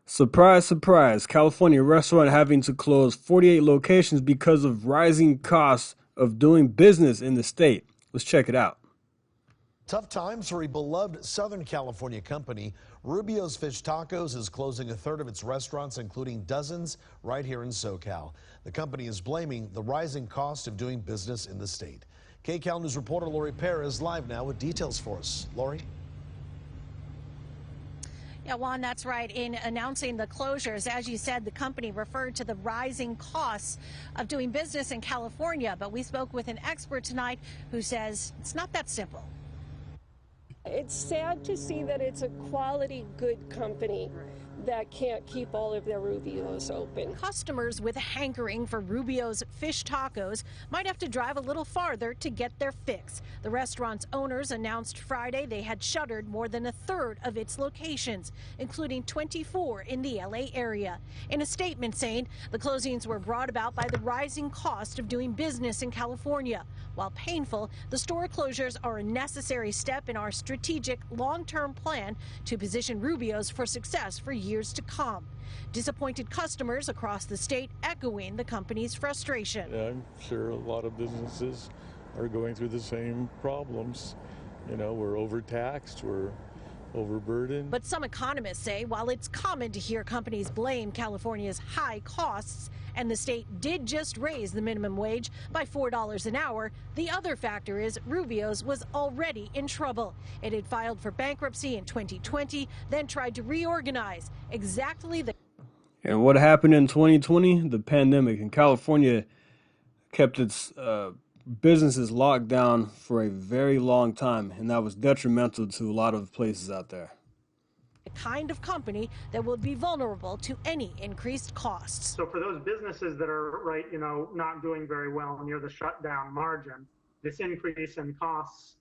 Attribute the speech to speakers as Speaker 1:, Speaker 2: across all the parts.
Speaker 1: Surprise, surprise. California restaurant having to close 48 locations because of rising costs of doing business in the state. Let's check it out.
Speaker 2: Tough times for a beloved Southern California company. Rubio's Fish Tacos is closing a third of its restaurants, including dozens right here in SoCal. The company is blaming the rising cost of doing business in the state. KCAL News reporter Lori Perez live now with details for us. Lori?
Speaker 3: Yeah, Juan, that's right. In announcing the closures, as you said, the company referred to the rising costs of doing business in California. But we spoke with an expert tonight who says it's not that simple.
Speaker 4: It's sad to see that it's a quality, good company that can't keep all of their Rubios open.
Speaker 3: Customers with a hankering for Rubio's fish tacos might have to drive a little farther to get their fix. The restaurant's owners announced Friday they had shuttered more than a third of its locations, including 24 in the LA area. In a statement saying the closings were brought about by the rising cost of doing business in California. While painful, the store closures are a necessary step in our strategic long-term plan to position Rubio's for success for years to come. Disappointed customers across the state echoing the company's frustration.
Speaker 5: Yeah, I'm sure a lot of businesses are going through the same problems. You know, we're overtaxed, we're overburdened.
Speaker 3: But some economists say while it's common to hear companies blame California's high costs, and the state did just raise the minimum wage by $4 an hour, the other factor is Rubio's was already in trouble. It had filed for bankruptcy in 2020, then tried to reorganize.
Speaker 1: And what happened in 2020? The pandemic. And California kept its businesses locked down for a very long time, and that was detrimental to a lot of places out there.
Speaker 3: The kind of company that would be vulnerable to any increased costs.
Speaker 6: So for those businesses that are not doing very well near the shutdown margin, this increase in costs,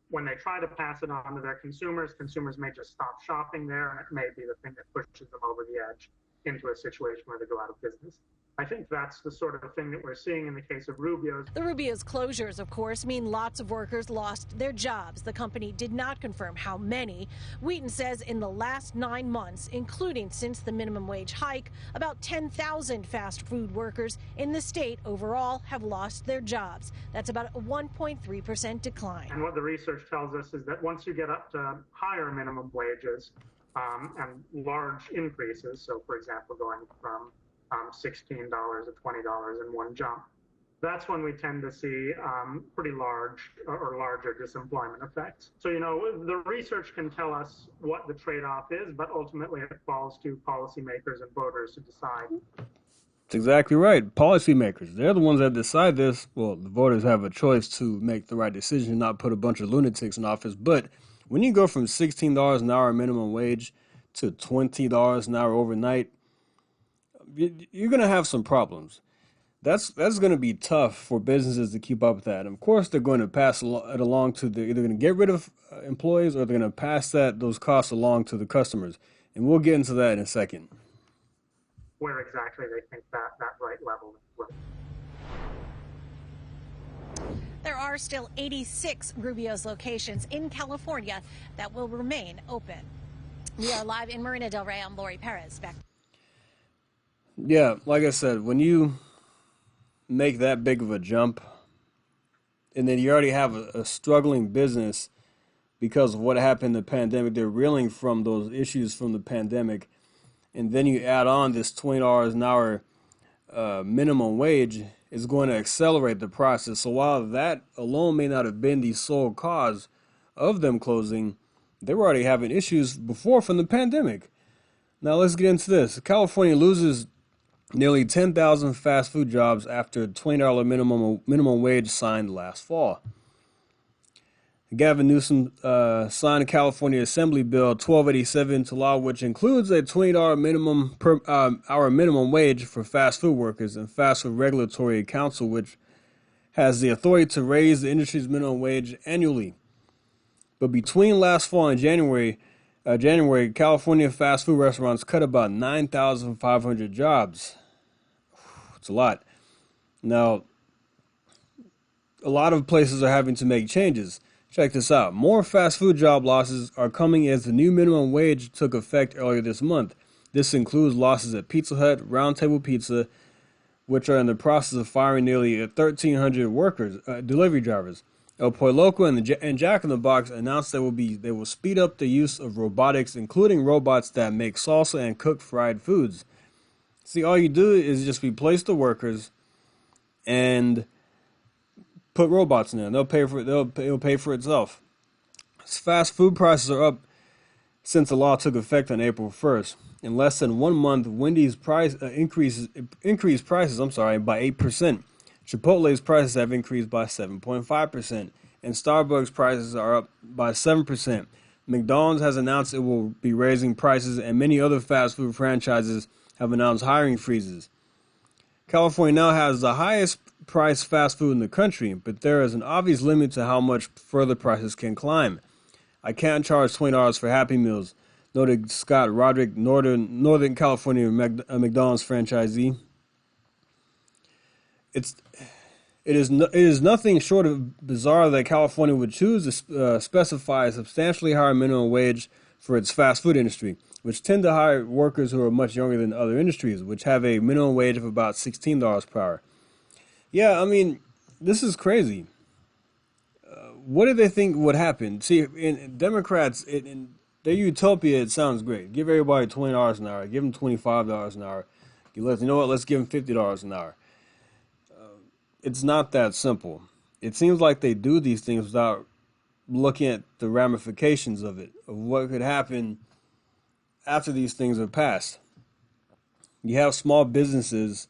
Speaker 6: when they try to pass it on to their consumers may just stop shopping there, and it may be the thing that pushes them over the edge into a situation where they go out of business. I think that's the sort of thing that we're seeing in the case of Rubio's.
Speaker 3: The Rubio's closures, of course, mean lots of workers lost their jobs. The company did not confirm how many. Wheaton says in the last 9 months, including since the minimum wage hike, about 10,000 fast food workers in the state overall have lost their jobs. That's about a 1.3% decline.
Speaker 6: And what the research tells us is that once you get up to higher minimum wages and large increases, so for example, going from $16 to $20 in one jump, that's when we tend to see pretty large or larger disemployment effects. So, the research can tell us what the trade-off is, but ultimately it falls to policymakers and voters to decide.
Speaker 1: That's exactly right. Policymakers, they're the ones that decide this. Well, the voters have a choice to make the right decision, not put a bunch of lunatics in office. But when you go from $16 an hour minimum wage to $20 an hour overnight, you're going to have some problems. That's going to be tough for businesses to keep up with that. And of course, they're going to pass it along to they're either going to get rid of employees or they're going to pass those costs along to the customers. And we'll get into that in a second.
Speaker 6: Where exactly they think that right level is.
Speaker 3: There are still 86 Rubio's locations in California that will remain open. We are live in Marina Del Rey. I'm Lori Perez. Back.
Speaker 1: Yeah, like I said, when you make that big of a jump and then you already have a struggling business because of what happened in the pandemic, they're reeling from those issues from the pandemic, and then you add on this $20 an hour minimum wage, is going to accelerate the process. So while that alone may not have been the sole cause of them closing, they were already having issues before from the pandemic. Now let's get into this. California loses nearly 10,000 fast food jobs after $20 minimum wage signed last fall. Gavin Newsom signed California Assembly Bill 1287 into law, which includes a $20 minimum per hour minimum wage for fast food workers, and Fast Food Regulatory Council, which has the authority to raise the industry's minimum wage annually. But between last fall and January, California fast food restaurants cut about 9,500 jobs. It's a lot. Now, a lot of places are having to make changes. Check this out. More fast food job losses are coming as the new minimum wage took effect earlier this month. This includes losses at Pizza Hut, Round Table Pizza, which are in the process of firing nearly 1,300 workers, delivery drivers. El Pollo Loco and Jack in the Box announced they will speed up the use of robotics, including robots that make salsa and cook fried foods. See, all you do is just replace the workers and put robots in there. They'll pay for it. It'll pay for itself. Fast food prices are up since the law took effect on April 1st. In less than 1 month, Wendy's increased prices by 8%. Chipotle's prices have increased by 7.5%, and Starbucks prices are up by 7%. McDonald's has announced it will be raising prices, and many other fast food franchises have announced hiring freezes. California now has the highest priced fast food in the country, but there is an obvious limit to how much further prices can climb. I can't charge $20 for Happy Meals, noted Scott Roderick, Northern California McDonald's franchisee. It is nothing short of bizarre that California would choose to specify a substantially higher minimum wage for its fast food industry, which tend to hire workers who are much younger than other industries, which have a minimum wage of about $16 per hour. Yeah, I mean, this is crazy. What do they think would happen? See, in Democrats, in their utopia, it sounds great. Give everybody $20 an hour. Give them $25 an hour. You know what? Let's give them $50 an hour. It's not that simple. It seems like they do these things without looking at the ramifications of it, of what could happen after these things are passed. You have small businesses,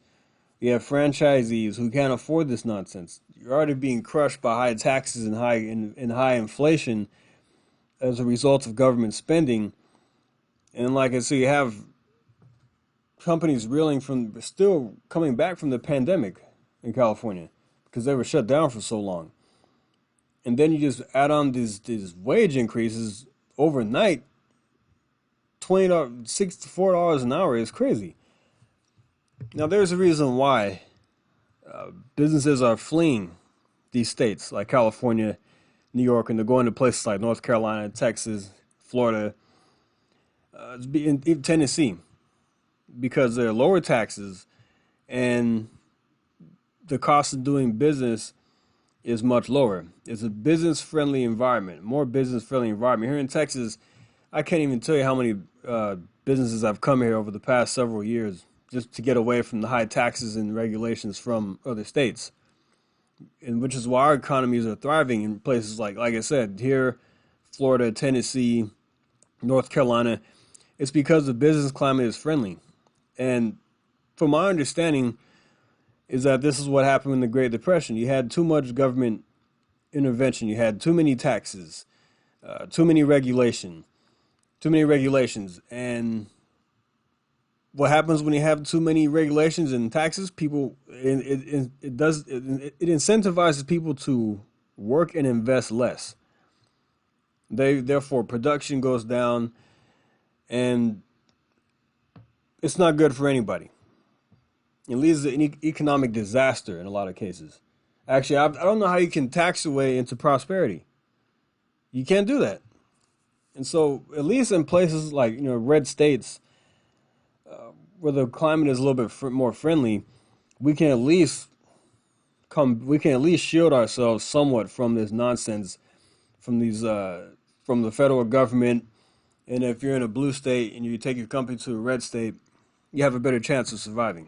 Speaker 1: you have franchisees who can't afford this nonsense. You're already being crushed by high taxes and high inflation as a result of government spending. And like I said, you have companies still coming back from the pandemic in California because they were shut down for so long. And then you just add on these wage increases overnight. $64 an hour is crazy. Now, there's a reason why businesses are fleeing these states like California, New York, and they're going to places like North Carolina, Texas, Florida, even Tennessee, because there are lower taxes and the cost of doing business is much lower. It's a business-friendly environment, more business-friendly environment. Here in Texas, I can't even tell you how many businesses I've come here over the past several years just to get away from the high taxes and regulations from other states. And which is why our economies are thriving in places like I said, here, Florida, Tennessee, North Carolina. It's because the business climate is friendly. And from my understanding is that this is what happened in the Great Depression. You had too much government intervention. You had too many taxes, too many regulations. And what happens when you have too many regulations and taxes? It incentivizes people to work and invest less. Therefore, production goes down, and it's not good for anybody. It leads to an economic disaster in a lot of cases. Actually, I don't know how you can tax your way into prosperity. You can't do that. And so, at least in places like red states, where the climate is a little bit more friendly, we can at least shield ourselves somewhat from this nonsense, from the federal government. And if you're in a blue state and you take your company to a red state, you have a better chance of surviving.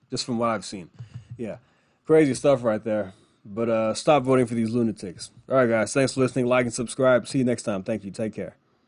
Speaker 1: Just from what I've seen. Yeah. Crazy stuff right there. But stop voting for these lunatics. All right, guys. Thanks for listening. Like and subscribe. See you next time. Thank you. Take care.